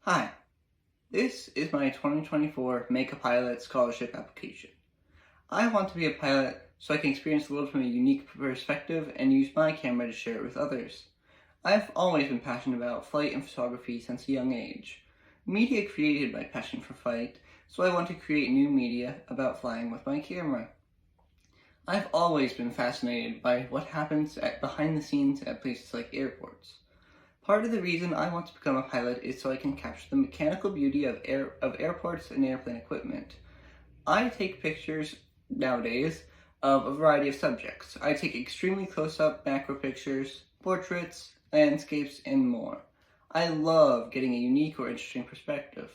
Hi, this is my 2024 MakeAPilot scholarship application. I want to be a pilot so I can experience the world from a unique perspective and use my camera to share it with others. I've always been passionate about flight and photography since a young age. Media created my passion for flight, so I want to create new media about flying with my camera. I've always been fascinated by what happens behind the scenes at places like airports. Part of the reason I want to become a pilot is so I can capture the mechanical beauty of airports and airplane equipment. I take pictures nowadays of a variety of subjects. I take extremely close-up macro pictures, portraits, landscapes, and more. I love getting a unique or interesting perspective.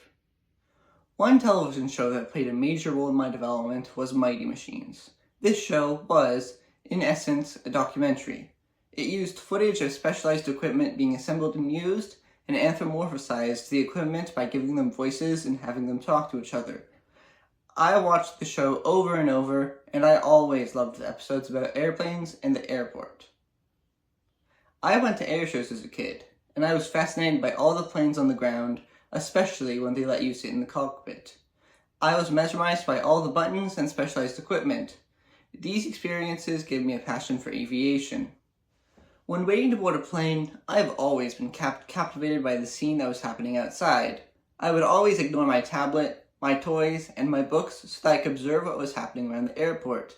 One television show that played a major role in my development was Mighty Machines. This show was, in essence, a documentary. It used footage of specialized equipment being assembled and used, and anthropomorphized the equipment by giving them voices and having them talk to each other. I watched the show over and over, and I always loved the episodes about airplanes and the airport. I went to air shows as a kid, and I was fascinated by all the planes on the ground, especially when they let you sit in the cockpit. I was mesmerized by all the buttons and specialized equipment. These experiences gave me a passion for aviation. When waiting to board a plane, I've always been captivated by the scene that was happening outside. I would always ignore my tablet, my toys, and my books so that I could observe what was happening around the airport.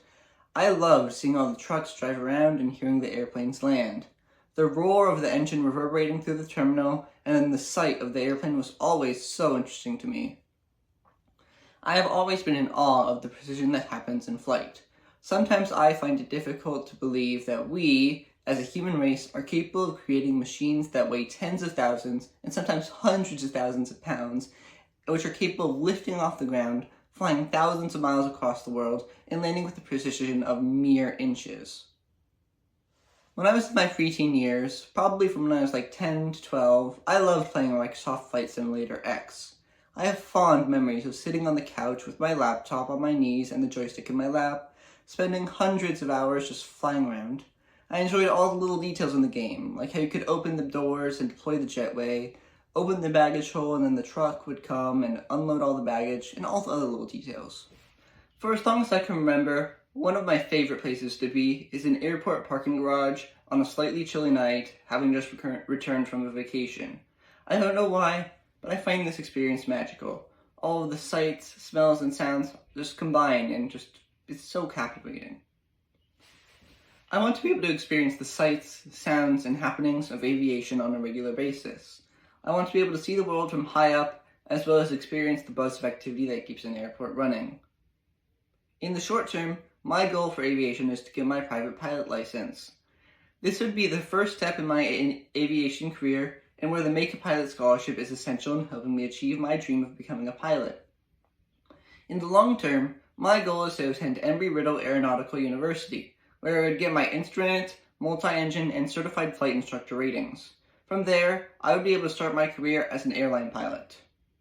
I loved seeing all the trucks drive around and hearing the airplanes land. The roar of the engine reverberating through the terminal and then the sight of the airplane was always so interesting to me. I have always been in awe of the precision that happens in flight. Sometimes I find it difficult to believe that we, as a human race, are capable of creating machines that weigh tens of thousands and sometimes hundreds of thousands of pounds, which are capable of lifting off the ground, flying thousands of miles across the world, and landing with the precision of mere inches. When I was in my preteen years, probably from when I was like 10 to 12, I loved playing Microsoft Flight Simulator X. I have fond memories of sitting on the couch with my laptop on my knees and the joystick in my lap, spending hundreds of hours just flying around. I enjoyed all the little details in the game, like how you could open the doors and deploy the jetway, open the baggage hole and then the truck would come and unload all the baggage, and all the other little details. For as long as I can remember, one of my favorite places to be is an airport parking garage on a slightly chilly night, having just returned from a vacation. I don't know why, but I find this experience magical. All of the sights, smells, and sounds just combine and it's so captivating. I want to be able to experience the sights, sounds, and happenings of aviation on a regular basis. I want to be able to see the world from high up, as well as experience the buzz of activity that keeps an airport running. In the short term, my goal for aviation is to get my private pilot license. This would be the first step in my aviation career, and where the MakeAPilot scholarship is essential in helping me achieve my dream of becoming a pilot. In the long term, my goal is to attend Embry-Riddle Aeronautical University, where I would get my instrument, multi-engine, and certified flight instructor ratings. From there, I would be able to start my career as an airline pilot.